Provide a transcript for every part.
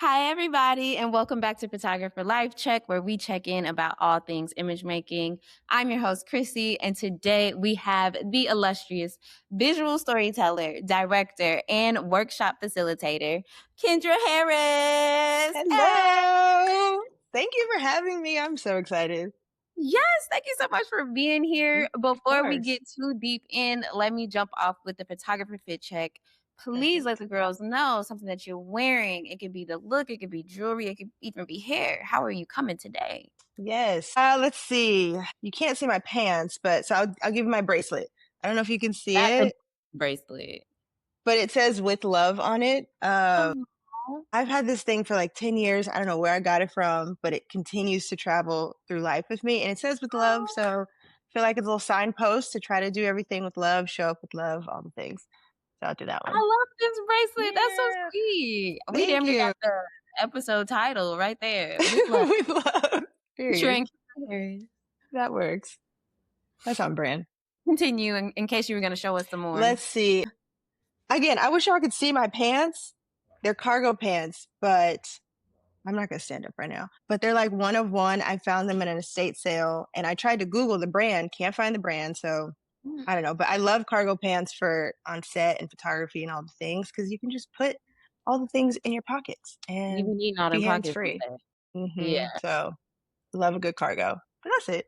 Hi, everybody, and welcome back to Photographer Life Check, where we check in about all things image making. I'm your host, Qurissy, and today we have the illustrious visual storyteller, director, and workshop facilitator, Kendra Harris. Hello. Thank you for having me. I'm so excited. Yes, thank you so much for being here. Before we get too deep in, let me jump off with the photographer fit check. Please let the girls know something that you're wearing. It could be the look, it could be jewelry, it could even be hair. How are you coming today? Yes. Let's see. You can't see my pants, but I'll give you my bracelet. I don't know if you can see That's a it, bracelet. but it says "with love" on it. Oh, I've had this thing for like 10 years. I don't know where I got it from, but it continues to travel through life with me, and it says "with love." So I feel like it's a little signpost to try to do everything with love, show up with love, all the things. So I'll do that I one. love this bracelet. That's so Yeah. sweet. We Thank damn near you. got the episode title right there. With love. With love. Period. Featuring- That works. That's on brand. Continue in case you were going to show us some more. Let's see. Again, I wish y'all could see my pants. They're cargo pants, but I'm not going to stand up right now. But they're like one of one. I found them at an estate sale and I tried to Google the brand. Can't find the brand. So I don't know. But I love cargo pants for on set and photography and all the things because you can just put all the things in your pockets and You be needing all them be pockets. hands-free. Yeah. So love a good cargo. But that's it.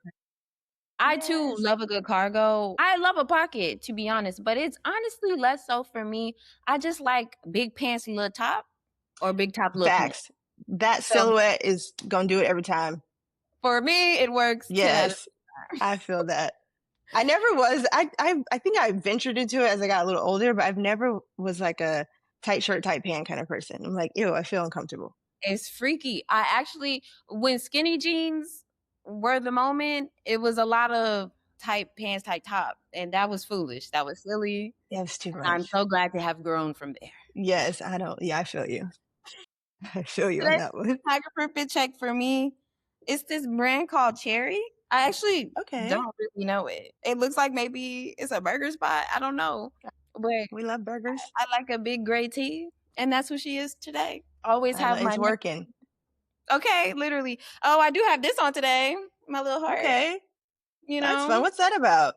I too love a good cargo. I love a pocket, to be honest, but it's honestly less so for me. I just like big pants, little top, or big top, little pants. Facts. That silhouette is gonna do it every time. For me, it works. Yes, I feel that. I never was. I think I ventured into it as I got a little older, but I've never was like a tight shirt, tight pant kind of person. I'm like, ew, I feel uncomfortable. It's freaky. I actually, when skinny jeans were the moment, it was a lot of tight pants, tight top, and that was foolish. That was silly. Yeah, it's too much. I'm so glad to have grown from there. Yes, I don't. Yeah, I feel you. I feel you on that one. Photographer fit check for me. It's this brand called Cherry. I actually don't really know it. It looks like maybe it's a burger spot. I don't know. But we love burgers. I like a big gray tee, and that's what she is today. Always have my. It's working. Okay, literally. Oh, I do have this on today. My little heart. Okay. You know. That's fun. What's that about?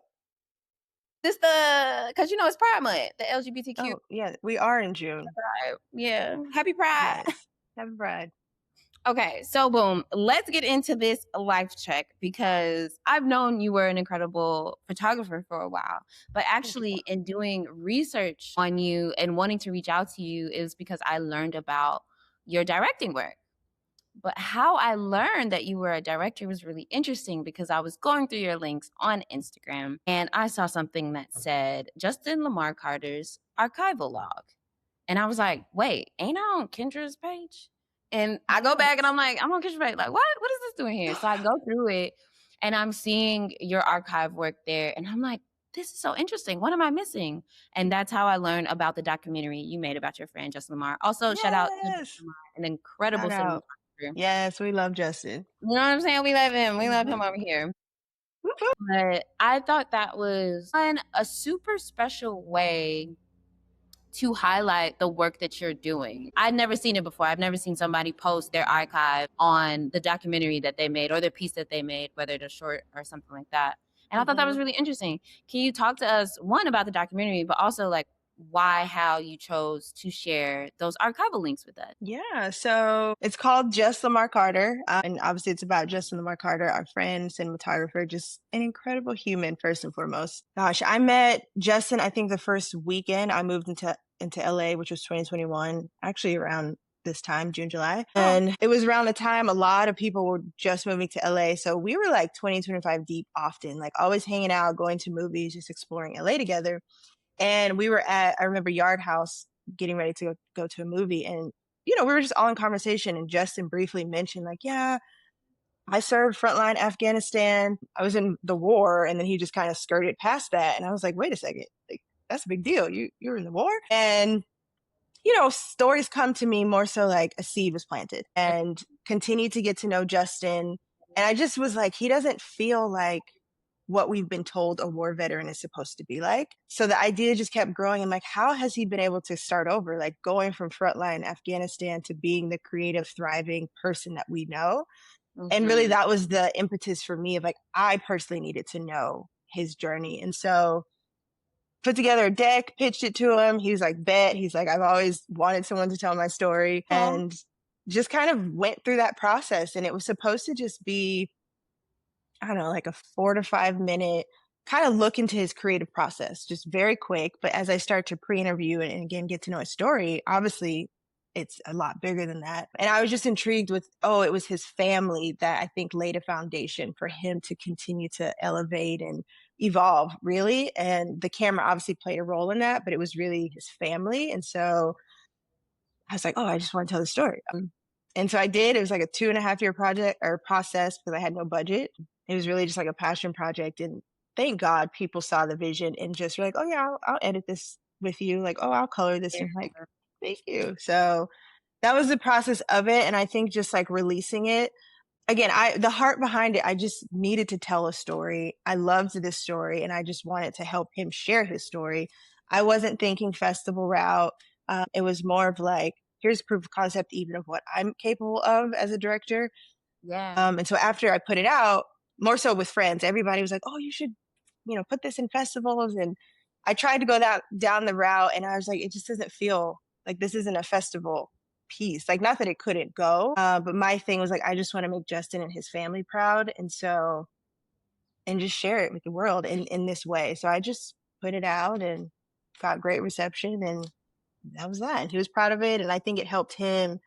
This because it's Pride Month, the LGBTQ. Oh, yeah, we are in June. Yeah. Happy Pride. Yes. Happy Pride. Okay, so boom, let's get into this life check because I've known you were an incredible photographer for a while, but actually in doing research on you and wanting to reach out to you is because I learned about your directing work. But how I learned that you were a director was really interesting because I was going through your links on Instagram and I saw something that said Justin Lamar Carter's archival log. And I was like, wait, ain't I on Kendra's page? And I go back and I'm like, I'm on Kendra's page. Like, what? What is this doing here? So I go through it and I'm seeing your archive work there. And I'm like, this is so interesting. What am I missing? And that's how I learned about the documentary you made about your friend, Justin Lamar. Also, shout out to Justin Lamar, an incredible cinematographer. Yes, we love Justin. You know what I'm saying? We love him. We love him over here. But I thought that was a super special way to highlight the work that you're doing. I'd never seen it before. I've never seen somebody post their archive on the documentary that they made or the piece that they made, whether it's short or something like that. And I thought that was really interesting. Can you talk to us, one, about the documentary, but also like how you chose to share those archival links with us? Yeah, so it's called Justin Lamar Carter. And obviously it's about Justin Lamar Carter, our friend, cinematographer, just an incredible human, first and foremost. Gosh, I met Justin, I think the first weekend I moved into LA, which was 2021, actually around this time, June, July. And it was around the time a lot of people were just moving to LA. So we were like 20, 25 deep often, like always hanging out, going to movies, just exploring LA together. And we were at, I remember, Yard House getting ready to go to a movie. And, we were just all in conversation. And Justin briefly mentioned like, yeah, I served frontline Afghanistan. I was in the war. And then he just kind of skirted past that. And I was like, wait a second, like, that's a big deal. You're in the war. And, stories come to me more so like a seed was planted and continued to get to know Justin. And I just was like, he doesn't feel like what we've been told a war veteran is supposed to be like. So the idea just kept growing. I'm like, how has he been able to start over? Like going from frontline Afghanistan to being the creative, thriving person that we know. And really that was the impetus for me of like, I personally needed to know his journey. And so put together a deck, pitched it to him. He was like, bet. He's like, I've always wanted someone to tell my story. And just kind of went through that process. And it was supposed to just be, I don't know, like a 4 to 5 minute kind of look into his creative process, just very quick. But as I start to pre-interview and again, get to know his story, obviously it's a lot bigger than that. And I was just intrigued with, it was his family that I think laid a foundation for him to continue to elevate and evolve, really. And the camera obviously played a role in that, but it was really his family. And so I was like, I just want to tell the story. And so I did. It was like a 2.5 year project or process because I had no budget. It was really just like a passion project. And thank God people saw the vision and just were like, oh yeah, I'll edit this with you. Like, I'll color this. And I'm like, thank you. So that was the process of it. And I think just like releasing it, again, the heart behind it, I just needed to tell a story. I loved this story and I just wanted to help him share his story. I wasn't thinking festival route. It was more of like, here's proof of concept even of what I'm capable of as a director. Yeah. And so after I put it out, more so with friends, everybody was like, oh, you should, put this in festivals. And I tried to go down the route and I was like, it just doesn't feel like this isn't a festival piece. Like, not that it couldn't go, but my thing was like, I just want to make Justin and his family proud. And just share it with the world in this way. So I just put it out and got great reception and that was that. And he was proud of it. And I think it helped him.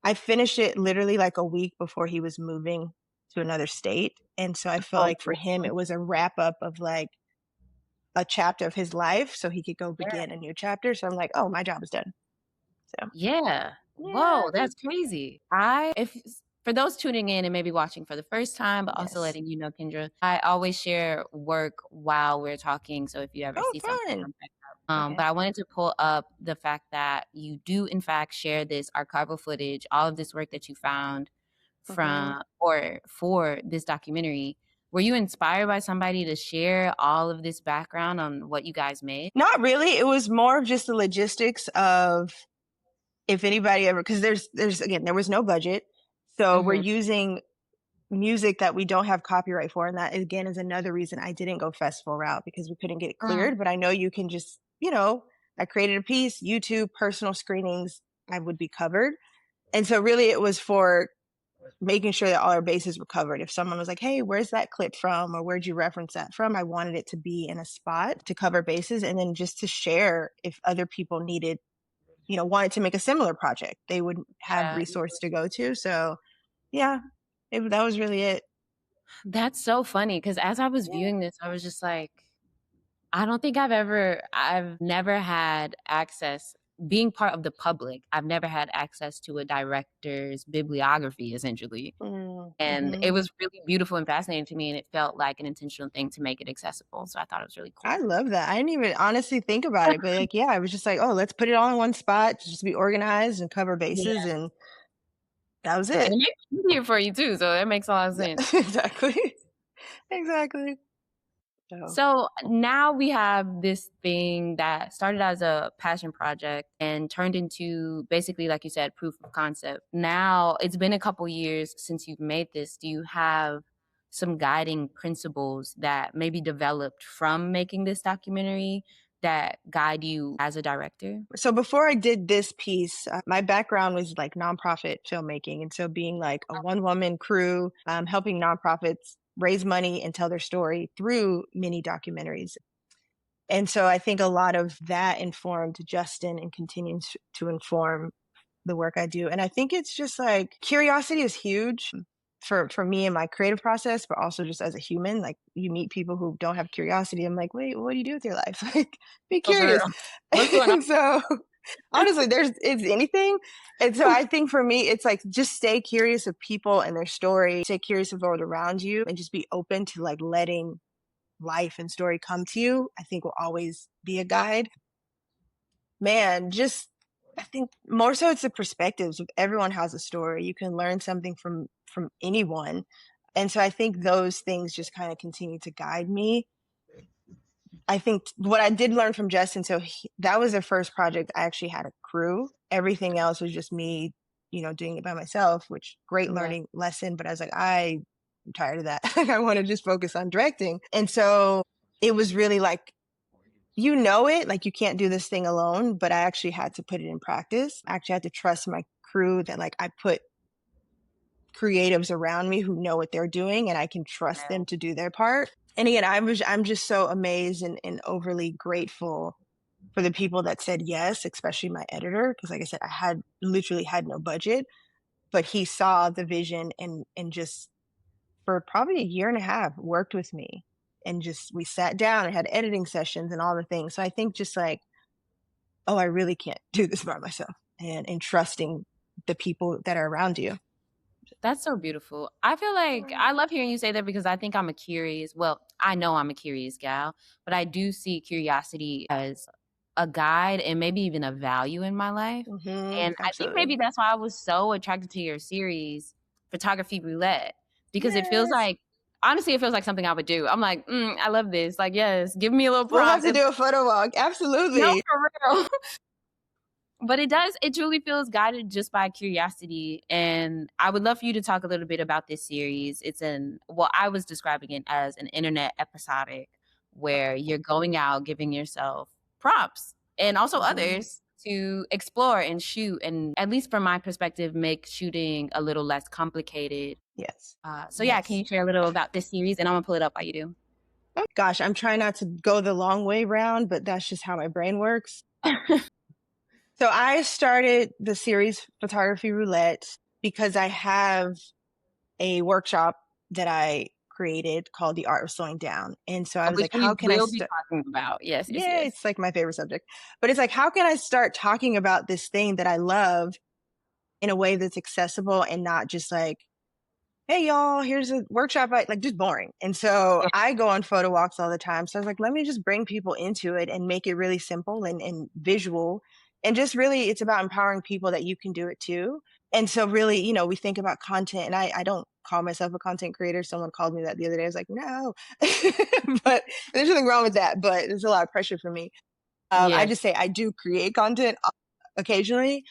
I finished it literally like a week before he was moving to another state. And so I felt like for him, it was a wrap up of like a chapter of his life so he could go begin a new chapter. So I'm like, my job is done. So yeah. Whoa, that's crazy. If for those tuning in and maybe watching for the first time, but also letting you know, Kendra, I always share work while we're talking. So if you ever see something, but I wanted to pull up the fact that you do in fact share this archival footage, all of this work that you found from or for this documentary. Were you inspired by somebody to share all of this background on what you guys made? Not really. It was more of just the logistics of if anybody ever, because there's again, there was no budget. So we're using music that we don't have copyright for. And that again is another reason I didn't go festival route because we couldn't get it cleared. But I know you can just, I created a piece, YouTube, personal screenings, I would be covered. And so really it was for making sure that all our bases were covered. If someone was like, hey, where's that clip from? Or where'd you reference that from? I wanted it to be in a spot to cover bases and then just to share if other people needed, wanted to make a similar project, they would have resource to go to. So yeah, that was really it. That's so funny because as I was viewing this, I was just like, I don't think I've never had access, being part of the public, I've never had access to a director's bibliography, essentially. And it was really beautiful and fascinating to me. And it felt like an intentional thing to make it accessible. So I thought it was really cool. I love that. I didn't even honestly think about it, but like, I was just like, let's put it all in one spot, just be organized and cover bases. And that was it. And it makes it easier for you too. So that makes a lot of sense. Exactly. Exactly. So now we have this thing that started as a passion project and turned into basically, like you said, proof of concept. Now it's been a couple years since you've made this. Do you have some guiding principles that maybe developed from making this documentary that guide you as a director? So before I did this piece, my background was like nonprofit filmmaking. And so being like a one-woman crew, helping nonprofits raise money and tell their story through mini documentaries. And so I think a lot of that informed Justin and continues to inform the work I do. And I think it's just like curiosity is huge for me in my creative process, but also just as a human. Like you meet people who don't have curiosity. I'm like, wait, what do you do with your life? Like, be curious. What's going on? So honestly, it's anything. And so I think for me, it's like, just stay curious of people and their story, stay curious of the world around you and just be open to like letting life and story come to you. I think will always be a guide. Man, I think more so it's the perspectives. Everyone has a story. You can learn something from anyone. And so I think those things just kind of continue to guide me. I think what I did learn from Justin, so that was the first project I actually had a crew. Everything else was just me, doing it by myself, which great learning lesson. But I was like, I'm tired of that. I want to just focus on directing. And so it was really like, like you can't do this thing alone, but I actually had to put it in practice. I actually had to trust my crew that like I put creatives around me who know what they're doing and I can trust them to do their part. And again, I'm just so amazed and overly grateful for the people that said yes, especially my editor. Cause like I said, I literally had no budget, but he saw the vision and just for probably a year and a half worked with me and just, we sat down and had editing sessions and all the things. So I think just like, oh, I really can't do this by myself and trusting the people that are around you. That's so beautiful. I feel like I love hearing you say that because I think I'm I know I'm a curious gal, but I do see curiosity as a guide and maybe even a value in my life. And I think maybe that's why I was so attracted to your series, Photography Roulette, because it feels like, honestly, it feels like something I would do. I'm like, I love this. Like, yes, give me a little prompt. We'll have to do a photo walk. Absolutely. No, for real. But it truly feels guided just by curiosity. And I would love for you to talk a little bit about this series. I was describing it as an internet episodic where you're going out, giving yourself props and also others to explore and shoot. And at least from my perspective, make shooting a little less complicated. Yes. Can you share a little about this series? And I'm gonna pull it up while you do. Oh, gosh, I'm trying not to go the long way round, but that's just how my brain works. So I started the series Photography Roulette because I have a workshop that I created called The Art of Slowing Down. And so I was like, how can I be talking about? Yes. It's like my favorite subject. But it's like, how can I start talking about this thing that I love in a way that's accessible and not just like, hey, y'all, here's a workshop, like just boring. And so I go on photo walks all the time. So I was like, let me just bring people into it and make it really simple and visual. And just really, it's about empowering people that you can do it too. And so really, we think about content and I don't call myself a content creator. Someone called me that the other day. I was like, no, but there's nothing wrong with that, but there's a lot of pressure for me. I just say I do create content occasionally.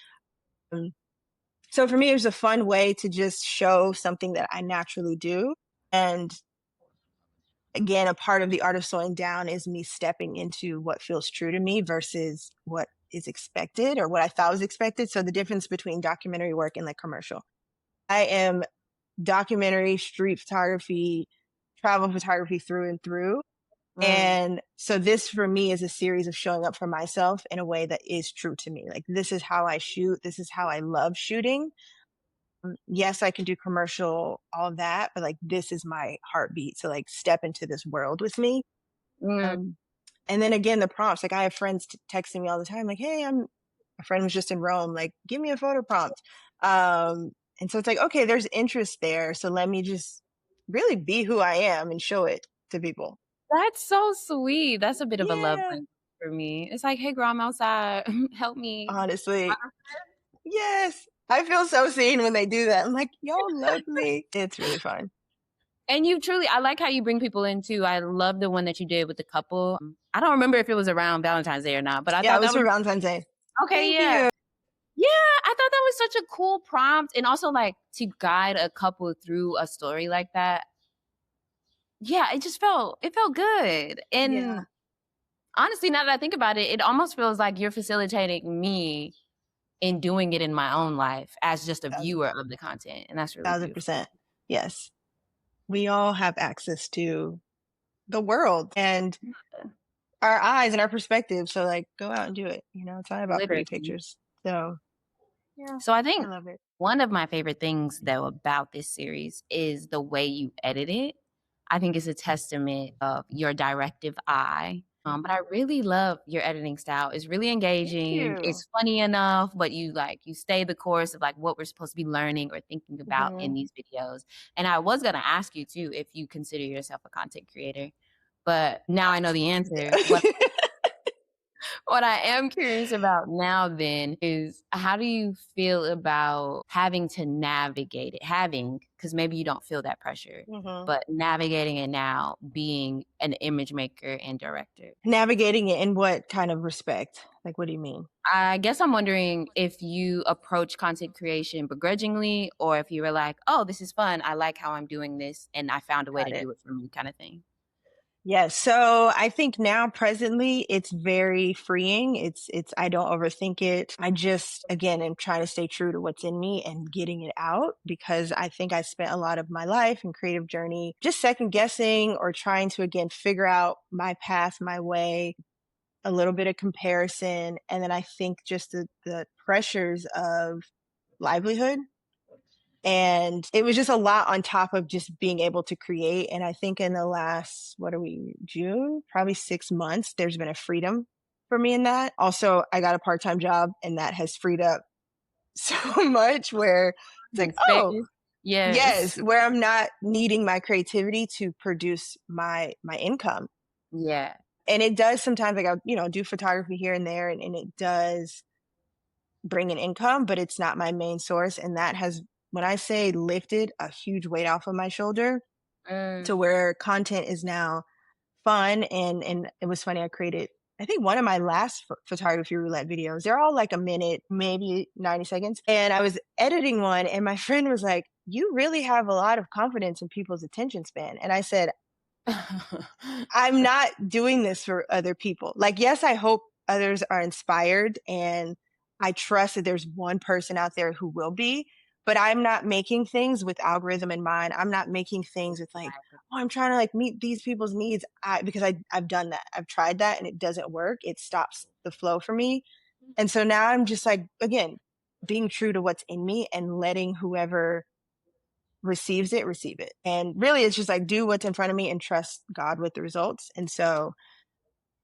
So for me, it was a fun way to just show something that I naturally do. And again, a part of the art of slowing down is me stepping into what feels true to me versus what is expected or what I thought was expected. So the difference between documentary work and like commercial. I am documentary, street photography, travel photography through and through. And so this for me is a series of showing up for myself in a way that is true to me. Like this is how I shoot. This is how I love shooting. Yes, I can do commercial, all of that, but like this is my heartbeat. So like step into this world with me. And then again, the prompts, like I have friends texting me all the time, like, hey, a friend was just in Rome, like, give me a photo prompt. And so it's like, okay, there's interest there. So let me just really be who I am and show it to people. That's so sweet. That's a bit of a love language for me. It's like, hey, girl, I'm outside. Help me. Honestly. Yes. I feel so seen when they do that. I'm like, y'all love me. It's really fun. And I like how you bring people in too. I love the one that you did with the couple. I don't remember if it was around Valentine's Day or not, but I thought it was for Valentine's Day. Okay, Thank you. Yeah, I thought that was such a cool prompt. And also like to guide a couple through a story like that. Yeah, it felt good. And honestly, now that I think about it, it almost feels like you're facilitating me in doing it in my own life as just a viewer of the content. And that's really 1,000%. Yes. We all have access to the world and our eyes and our perspective. So like go out and do it. It's not about pretty pictures. So So I think one of my favorite things though about this series is the way you edit it. I think it's a testament of your directive eye. But I really love your editing style. It's really engaging. It's funny enough, but you stay the course of like what we're supposed to be learning or thinking about in these videos. And I was going to ask you too, if you consider yourself a content creator, but now I know the answer. What I am curious about now then is how do you feel about having to navigate it? Because maybe you don't feel that pressure, but navigating it now, being an image maker and director. Navigating it in what kind of respect? Like, what do you mean? I guess I'm wondering if you approach content creation begrudgingly or if you were like, oh, this is fun. I like how I'm doing this and I found a way Got to it. do it for me kind of thing. Yes. So I think now presently it's very freeing. It's I don't overthink it. I just again am trying to stay true to what's in me and getting it out because I think I spent a lot of my life and creative journey just second guessing or trying to again figure out my path, my way, a little bit of comparison. And then I think just the pressures of livelihood. And it was just a lot on top of just being able to create. And I think in the last, what are we, June, probably 6 months, there's been a freedom for me in that. Also, I got a part-time job and that has freed up so much where it's like, oh, yes, where I'm not needing my creativity to produce my income. Yeah. And it does sometimes, like, I do photography here and there, and it does bring an income, but it's not my main source. And that has, when I say lifted, a huge weight off of my shoulder to where content is now fun. And it was funny. I created, I think one of my last photography roulette videos, they're all like a minute, maybe 90 seconds. And I was editing one and my friend was like, you really have a lot of confidence in people's attention span. And I said, I'm not doing this for other people. Like, yes, I hope others are inspired and I trust that there's one person out there who will be, but I'm not making things with algorithm in mind. I'm not making things with like, oh, I'm trying to like meet these people's needs because I've done that. I've tried that and it doesn't work. It stops the flow for me. And so now I'm just like, again, being true to what's in me and letting whoever receive it. And really it's just like do what's in front of me and trust God with the results. And so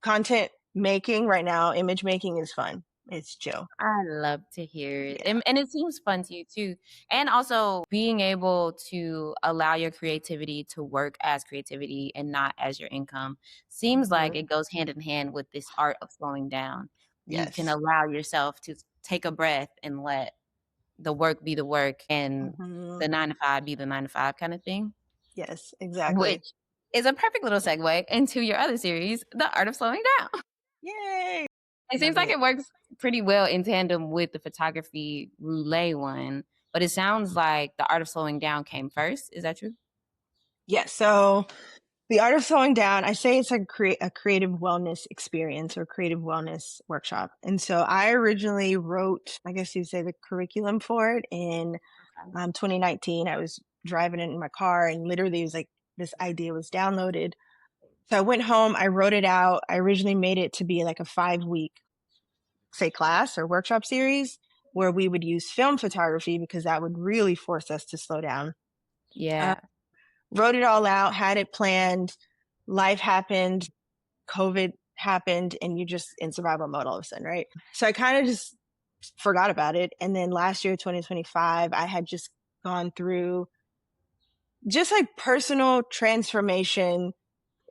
content making right now, image making is fun. It's chill. I love to hear it. And it seems fun to you too. And also being able to allow your creativity to work as creativity and not as your income seems like it goes hand in hand with this art of slowing down. You can allow yourself to take a breath and let the work be the work and the 9 to 5 be the 9 to 5 kind of thing. Yes, exactly. Which is a perfect little segue into your other series, The Art of Slowing Down. Yay! It seems like it works pretty well in tandem with the photography roulette one, but it sounds like The Art of Slowing Down came first. Is that true? Yes. So The Art of Slowing Down, I say it's like a creative wellness experience or creative wellness workshop. And so I originally wrote, I guess you'd say, the curriculum for it in 2019. I was driving in my car and literally it was like this idea was downloaded. So I went home, I wrote it out. I originally made it to be like a 5-week, say, class or workshop series where we would use film photography because that would really force us to slow down. Yeah. Wrote it all out, had it planned. Life happened, COVID happened, and you're just in survival mode all of a sudden, right? So I kind of just forgot about it. And then last year, 2025, I had just gone through just like personal transformation.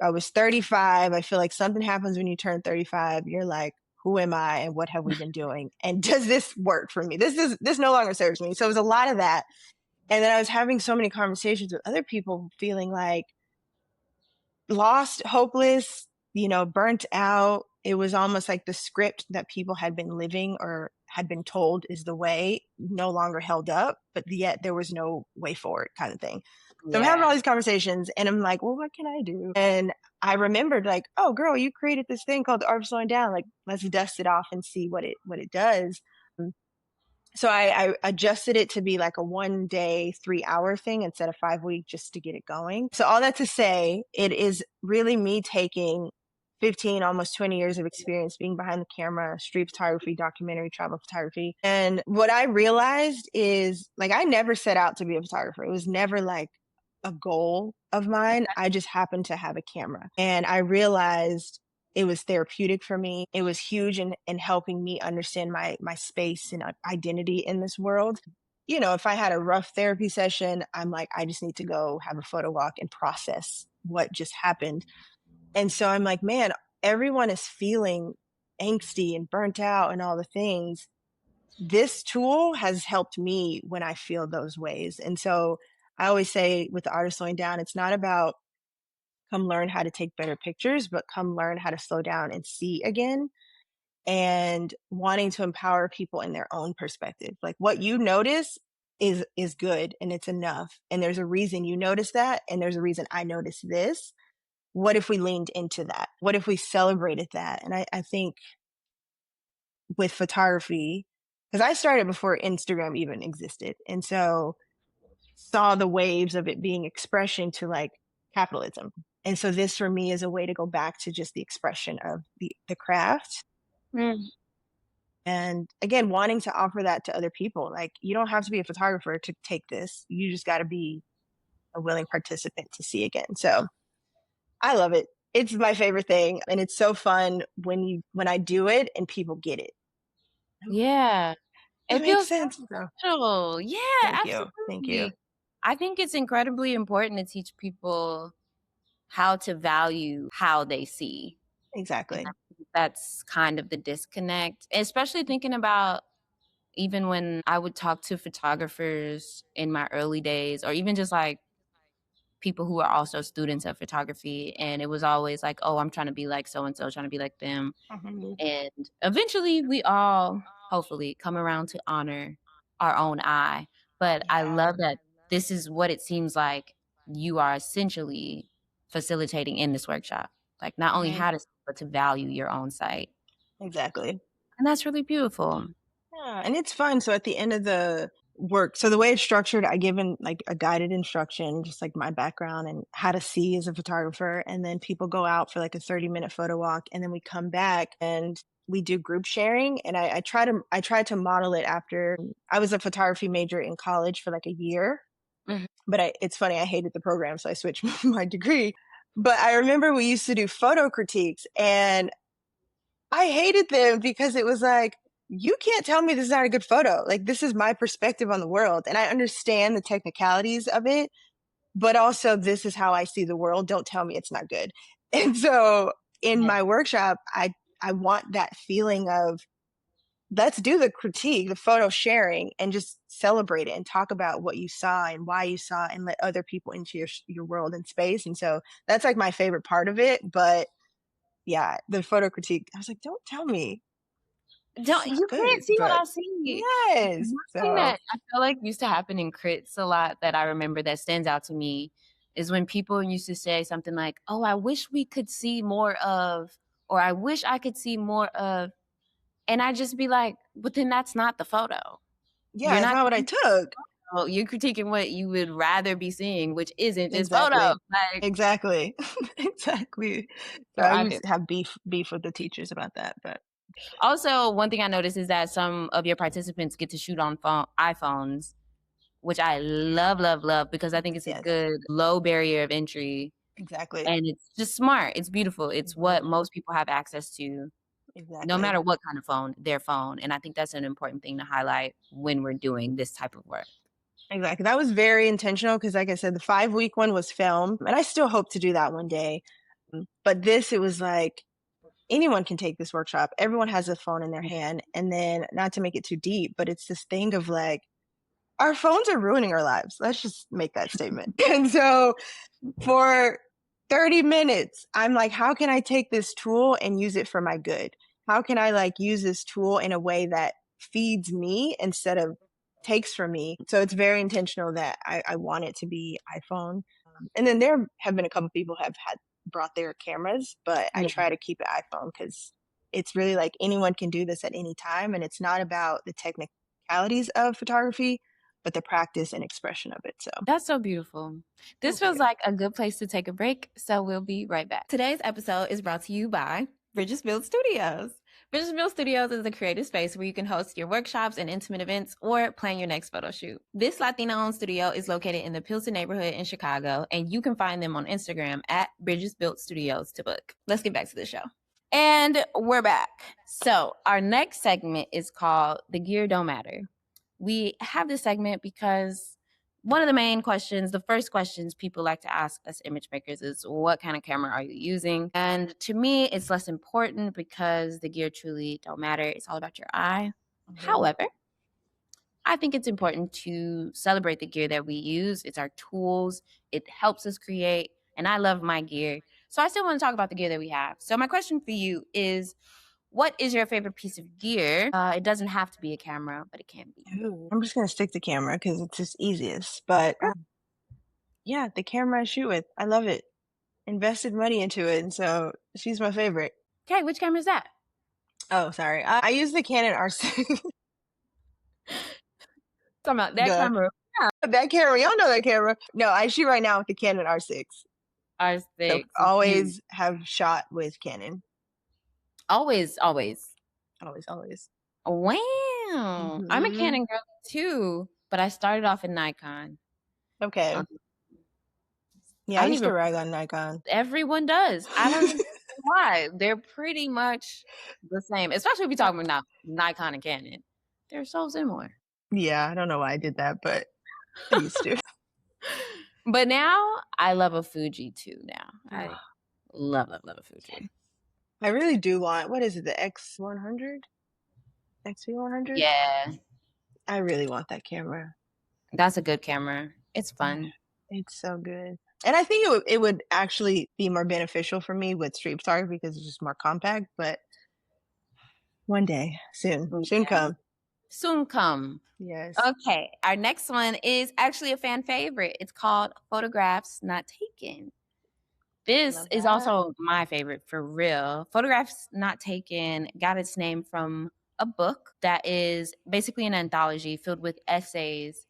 I was 35. I feel like something happens when you turn 35. You're like, who am I and what have we been doing? And does this work for me? This no longer serves me. So it was a lot of that. And then I was having so many conversations with other people feeling like lost, hopeless, burnt out. It was almost like the script that people had been living or had been told is the way no longer held up, but yet there was no way forward kind of thing. So I'm having all these conversations and I'm like, well, what can I do? And I remembered like, oh girl, you created this thing called the Art of Slowing Down. Like, let's dust it off and see what it does. So I adjusted it to be like a 1 day, 3-hour thing instead of 5 week just to get it going. So all that to say, it is really me taking 15, almost 20 years of experience being behind the camera, street photography, documentary, travel photography. And what I realized is like, I never set out to be a photographer. It was never like a goal of mine. I just happened to have a camera. And I realized it was therapeutic for me. It was huge in helping me understand my space and identity in this world. If I had a rough therapy session, I'm like, I just need to go have a photo walk and process what just happened. And so I'm like, man, everyone is feeling angsty and burnt out and all the things, this tool has helped me when I feel those ways. And so I always say with the art of slowing down, it's not about come learn how to take better pictures, but come learn how to slow down and see again, and wanting to empower people in their own perspective. Like what you notice is good and it's enough. And there's a reason you notice that, and there's a reason I noticed this. What if we leaned into that? What if we celebrated that? And I think with photography, because I started before Instagram even existed. And so saw the waves of it being expression to like capitalism. And so this for me is a way to go back to just the expression of the craft. Mm. And again, wanting to offer that to other people. Like you don't have to be a photographer to take this. You just got to be a willing participant to see again. So I love it. It's my favorite thing. And it's so fun when I do it and people get it. Yeah. It It makes feels sense. special. Yeah, Thank you. absolutely. Thank you. I think it's incredibly important to teach people how to value how they see. Exactly. And I think that's kind of the disconnect, especially thinking about even when I would talk to photographers in my early days, or even just like people who are also students of photography. And it was always like, oh, I'm trying to be like so and so, trying to be like them. And eventually we all hopefully come around to honor our own eye. But I love that this is what it seems like you are essentially facilitating in this workshop. Like not only how to see, but to value your own sight. Exactly. And that's really beautiful. Yeah, and it's fun. So at the end of the work, so the way it's structured, I give in like a guided instruction, just like my background and how to see as a photographer. And then people go out for like a 30-minute photo walk, and then we come back and we do group sharing. And I try to model it after I was a photography major in college for like a year. Mhm. But it's funny, I hated the program, so I switched my degree. But I remember we used to do photo critiques, and I hated them because it was like, you can't tell me this is not a good photo. Like, this is my perspective on the world. And I understand the technicalities of it, but also this is how I see the world. Don't tell me it's not good. And so in my workshop, I want that feeling of, let's do the critique, the photo sharing, and just celebrate it and talk about what you saw and why you saw it, and let other people into your world and space. And so that's like my favorite part of it. But yeah, the photo critique, I was like, don't tell me. You can't see what I see. Yes. One thing that I feel like used to happen in crits a lot that I remember that stands out to me is when people used to say something like, oh, I wish we could see more of, or I wish I could see more of. And I'd just be like, but then that's not the photo. Yeah, it's not what I took. You're critiquing what you would rather be seeing, which isn't this Exactly. photo. Exactly. Exactly. So I used to have beef with the teachers about that. But also, one thing I noticed is that some of your participants get to shoot on iPhones, which I love, love, love, because I think it's a good low barrier of entry. Exactly. And it's just smart. It's beautiful. It's what most people have access to. Exactly. No matter what kind of phone, their phone. And I think that's an important thing to highlight when we're doing this type of work. Exactly. That was very intentional because, like I said, the 5-week one was film, and I still hope to do that one day. But this, it was like, anyone can take this workshop. Everyone has a phone in their hand. And then, not to make it too deep, but it's this thing of like, our phones are ruining our lives. Let's just make that statement. And so for 30 minutes, I'm like, how can I take this tool and use it for my good? How can I like use this tool in a way that feeds me instead of takes from me? So it's very intentional that I want it to be iPhone. And then there have been a couple people have brought their cameras, but I try to keep it iPhone because it's really like anyone can do this at any time. And it's not about the technicalities of photography, but the practice and expression of it. So that's so beautiful. This feels like a good place to take a break. So we'll be right back. Today's episode is brought to you by Bridges Build Studios. Bridges Build Studios is a creative space where you can host your workshops and intimate events or plan your next photo shoot. This Latina-owned studio is located in the Pilsen neighborhood in Chicago, and you can find them on Instagram at Bridges Built Studios to book. Let's get back to the show. And we're back. So our next segment is called The Gear Don't Matter. We have this segment because one of the main questions, the first questions people like to ask us image makers is, what kind of camera are you using? And to me, it's less important because the gear truly don't matter. It's all about your eye. However, I think it's important to celebrate the gear that we use. It's our tools. It helps us create. And I love my gear. So I still want to talk about the gear that we have. So my question for you is, what is your favorite piece of gear? It doesn't have to be a camera, but it can be. Ooh, I'm just going to stick to camera because it's just easiest. But yeah, the camera I shoot with, I love it. Invested money into it. And so she's my favorite. Okay, which camera is that? Oh, sorry. I use the Canon R6. Talking about that camera. That camera. Y'all know that camera. No, I shoot right now with the Canon R6. R6. So always have shot with Canon. Always. Always. Wow. I'm a Canon girl too, but I started off in Nikon. Okay. Yeah, I used to rag on Nikon. Everyone does. I don't know why. They're pretty much the same, especially if you're talking about Nikon and Canon. They're so similar. Yeah, I don't know why I did that, but I used to. But now I love a Fuji too now. I love a Fuji. I really do want, what is it, the X100? XV100? Yeah. I really want that camera. That's a good camera. It's fun. It's so good. And I think it would actually be more beneficial for me with street photography because it's just more compact, but one day, soon come. Soon come. Yes. Okay. Our next one is actually a fan favorite. It's called Photographs Not Taken. This is also my favorite for real. Photographs Not Taken got its name from a book that is basically an anthology filled with essays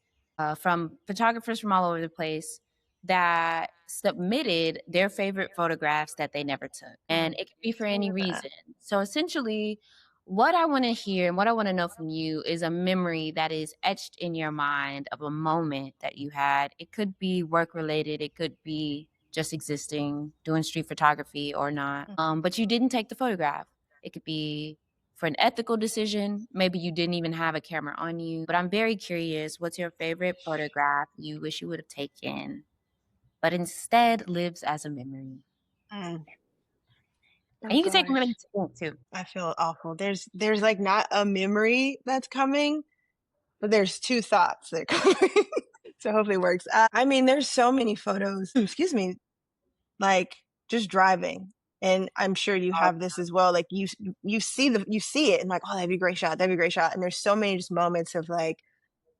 from photographers from all over the place that submitted their favorite photographs that they never took. And it can be for any reason. So essentially, what I want to hear and what I want to know from you is a memory that is etched in your mind of a moment that you had. It could be work related. It could be just existing, doing street photography or not. But you didn't take the photograph. It could be for an ethical decision. Maybe you didn't even have a camera on you. But I'm very curious, what's your favorite photograph you wish you would have taken, but instead lives as a memory? And you can take whatever you want too. I feel awful. There's like not a memory that's coming, but there's two thoughts that are coming. So hopefully it works. I mean, there's so many photos, excuse me, like just driving. And I'm sure you have this as well. Like you see it and like, oh, that'd be a great shot. That'd be a great shot. And there's so many just moments of like,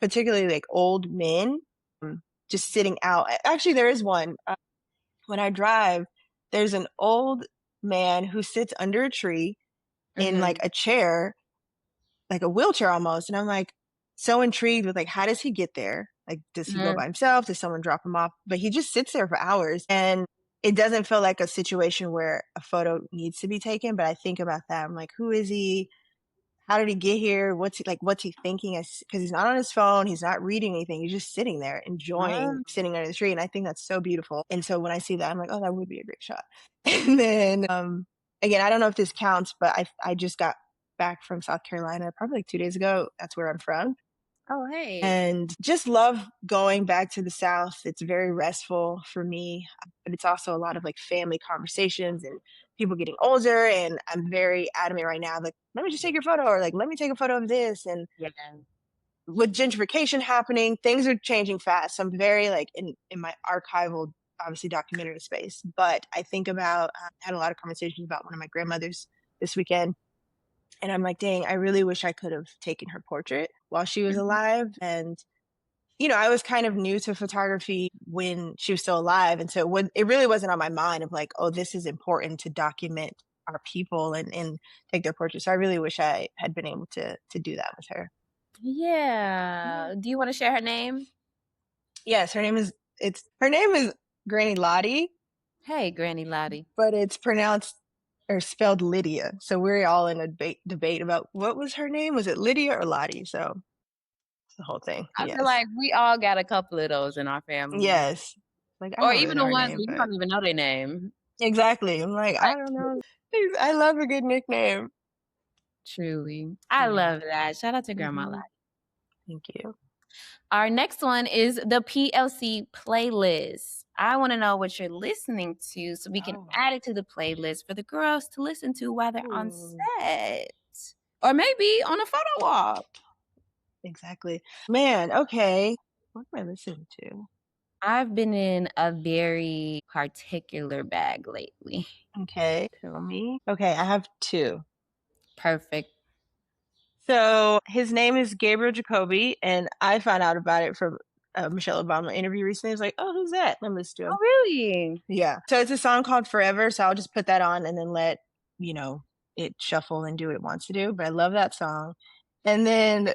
particularly like old men just sitting out. Actually, there is one. When I drive, there's an old man who sits under a tree in like a chair, like a wheelchair almost. And I'm like so intrigued with like, how does he get there? Like, does he go by himself? Does someone drop him off? But he just sits there for hours. And it doesn't feel like a situation where a photo needs to be taken. But I think about that. I'm like, who is he? How did he get here? What's he thinking? Because he's not on his phone. He's not reading anything. He's just sitting there enjoying sitting under the tree. And I think that's so beautiful. And so when I see that, I'm like, oh, that would be a great shot. And then, again, I don't know if this counts, but I just got back from South Carolina probably like 2 days ago. That's where I'm from. Oh, hey. And just love going back to the South. It's very restful for me, but it's also a lot of like family conversations and people getting older. And I'm very adamant right now, like, let me just take your photo, or like, let me take a photo of this. And with gentrification happening, things are changing fast. So I'm very like in my archival, obviously documentary space, but I think about, I had a lot of conversations about one of my grandmothers this weekend. And I'm like, dang, I really wish I could have taken her portrait while she was alive. And, you know, I was kind of new to photography when she was still alive. And so it really wasn't on my mind of like, oh, this is important to document our people and take their portraits. So I really wish I had been able to do that with her. Yeah. Do you want to share her name? Yes, her name is Granny Lottie. Hey, Granny Lottie. But it's pronounced or spelled Lydia. So we're all in a debate about what was her name. Was it Lydia or Lottie? So it's the whole thing. I feel like we all got a couple of those in our family. Yes. Like, or even the ones you don't even know their name. Exactly. I'm like, I don't know. I love a good nickname. Truly. I love that. Shout out to Grandma Lottie. Thank you. Our next one is the PLC playlist. I want to know what you're listening to so we can add it to the playlist for the girls to listen to while they're on set. Or maybe on a photo walk. Exactly. Man, okay. What am I listening to? I've been in a very particular bag lately. Okay, tell me. Okay, I have two. Perfect. So his name is Gabriel Jacoby, and I found out about it from a Michelle Obama interview recently. I was like, oh, who's that? Let me listen to him. Oh, really? Yeah. So it's a song called Forever. So I'll just put that on and then let, it shuffle and do what it wants to do. But I love that song. And then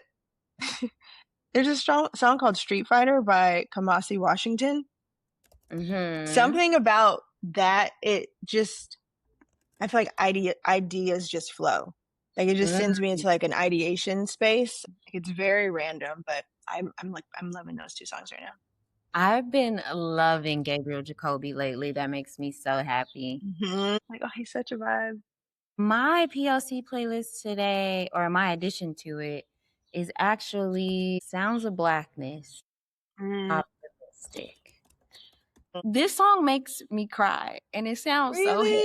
there's a song called Street Fighter by Kamasi Washington. Mm-hmm. Something about that, I feel like ideas just flow. Like it just sends me into like an ideation space. It's very random, but I'm loving those two songs right now. I've been loving Gabriel Jacoby lately. That makes me so happy. Mm-hmm. Like, oh, he's such a vibe. My PLC playlist today, or my addition to it, is actually Sounds of Blackness. Optimistic. This song makes me cry, and it sounds so heavy.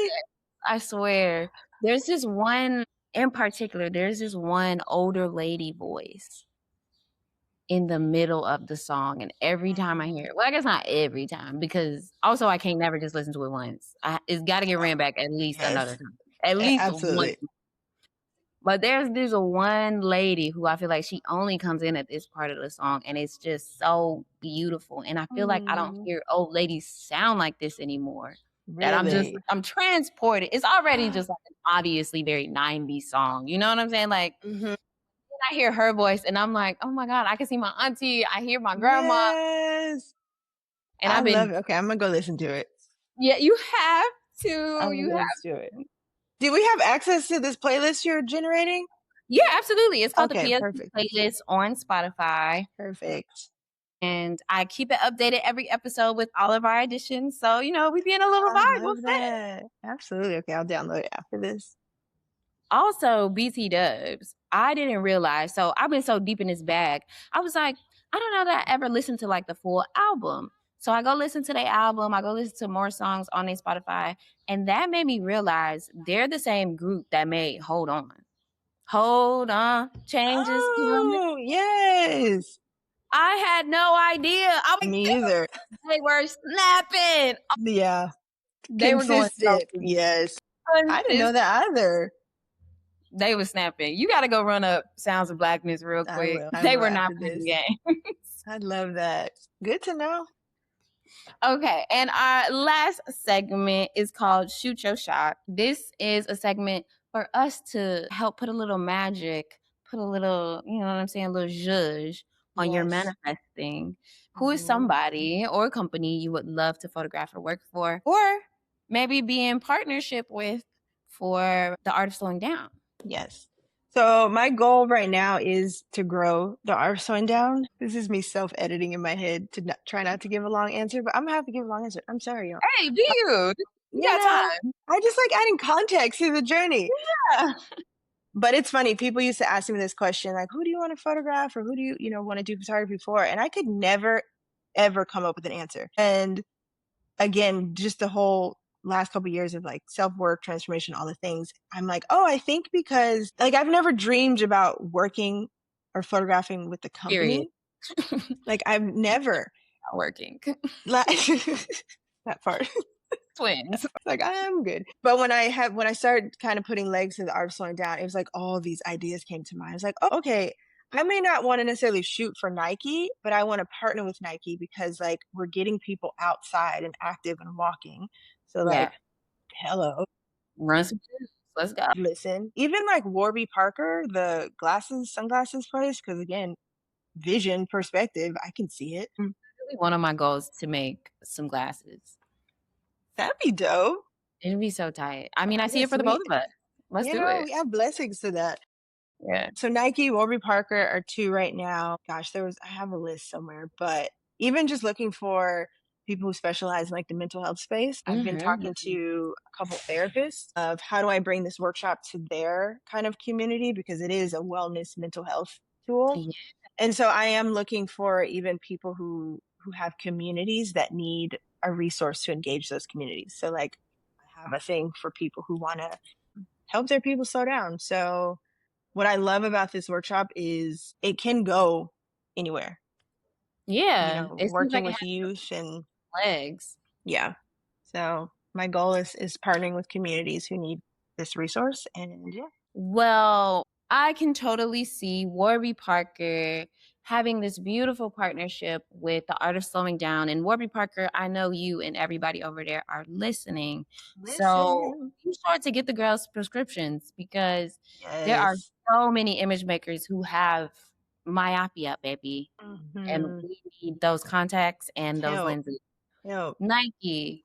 I swear. There's this one in particular, there's this one older lady voice in the middle of the song, and every time I hear it, well, I guess not every time, because also I can't never just listen to it once. It's got to get ran back at least another time. At least absolutely. one. But there's a one lady who I feel like she only comes in at this part of the song, and it's just so beautiful. And I feel like I don't hear old ladies sound like this anymore. Really? That I'm transported. It's already just like an obviously very 90s song. You know what I'm saying? Like, I hear her voice, and I'm like, oh my God, I can see my auntie. I hear my grandma. Yes. And I love it. Okay, I'm going to go listen to it. Yeah, you have to. You have to it. Do we have access to this playlist you're generating? Yeah, absolutely. It's called the PLC perfect. playlist on Spotify. Perfect. And I keep it updated every episode with all of our additions. So, we be in a little vibe. I love that. Absolutely. Okay, I'll download it after this. Also, BT Dubs. I didn't realize. So I've been so deep in this bag. I was like, I don't know that I ever listened to like the full album. So I go listen to their album. I go listen to more songs on their Spotify. And that made me realize they're the same group that made Hold On. Hold On. Changes. Oh, yes. I had no idea. Me either. They were snapping. Yeah. They were going so yes. I didn't know that either. They were snapping. You got to go run up Sounds of Blackness real quick. They were not playing games. I love that. Good to know. Okay, and our last segment is called Shoot Your Shot. This is a segment for us to help put a little magic, put a little, you know what I'm saying, a little zhuzh on your manifesting. Who is somebody or a company you would love to photograph or work for, or maybe be in partnership with for the art of slowing down? Yes. So my goal right now is to grow the art of slowing down. This is me self-editing in my head to try not to give a long answer, but I'm gonna have to give a long answer. I'm sorry, y'all. Hey, be you. You got time. I just like adding context to the journey. Yeah. But it's funny. People used to ask me this question, like, who do you want to photograph or who do you, want to do photography for? And I could never, ever come up with an answer. And again, just the whole last couple of years of like self-work, transformation, all the things, I'm like, oh, I think because like I've never dreamed about working or photographing with the company. Like I've never working. That part. Twins. Like I'm good. But when I started kind of putting legs to the art of slowing down, it was like all these ideas came to mind. I was like, oh, okay, I may not want to necessarily shoot for Nike, but I want to partner with Nike because like we're getting people outside and active and walking. So like, hello. Run some shit. Let's go. Listen, even like Warby Parker, the sunglasses place, because again, vision perspective, I can see it. Really one of my goals to make some glasses. That'd be dope. It'd be so tight. I mean, I see it for the both of us. Let's do it. We have blessings to that. Yeah. So Nike, Warby Parker are two right now. Gosh, I have a list somewhere, but even just looking for people who specialize in like the mental health space. I've been talking to a couple therapists of how do I bring this workshop to their kind of community because it is a wellness mental health tool. And so I am looking for even people who have communities that need a resource to engage those communities. So like I have a thing for people who want to help their people slow down. So what I love about this workshop is it can go anywhere. Yeah, it seems Working like it with has youth and legs. yeah. So my goal is partnering with communities who need this resource. And yeah. Well, I can totally see Warby Parker having this beautiful partnership with the Art of Slowing Down. And Warby Parker, I know you and everybody over there are listening. So Listen. be sure to get the girls prescriptions because there are Yes. so many image makers who have myopia, baby. And Mm-hmm. we need those contacts and those Help. lenses. Help. Nike,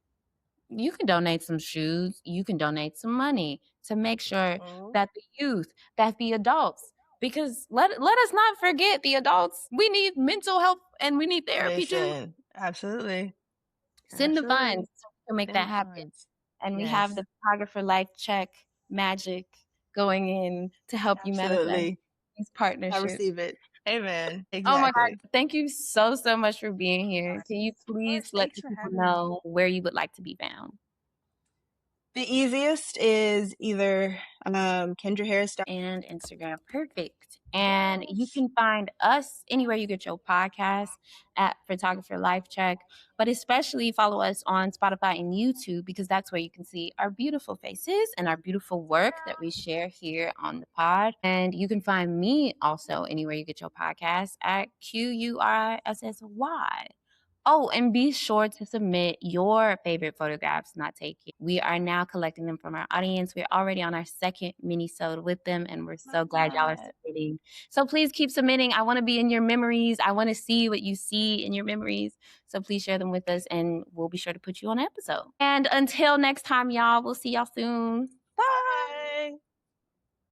you can donate some shoes, you can donate some money to make sure Mhm. that the youth, that the adults, because let us not forget the adults. We need mental health and we need therapy too. Listen. Absolutely. Send the Absolutely. funds to make Send that the happen. funds. And we have Yes. the photographer life check magic going in to help you manifest Absolutely. these I partnerships. receive it. Amen. Oh my God. Exactly. Thank you so, so much for being here. Can you Of please course. let Thanks the for people having me. know where you would like to be found? The easiest is either Kendra Harris. And Instagram. Perfect. And you Yes. can find us anywhere you get your podcast at Photographer Life Check, but especially follow us on Spotify and YouTube because that's where you can see our beautiful faces and our beautiful work that we share here on the pod. And you can find me also anywhere you get your podcast at Qurissy. Oh, and be sure to submit your favorite photographs not taken. We are now collecting them from our audience. We're already on our second mini-sode with them, and we're so glad y'all are submitting. So please keep submitting. I want to be in your memories. I want to see what you see in your memories. So please share them with us, and we'll be sure to put you on an episode. And until next time, y'all, we'll see y'all soon.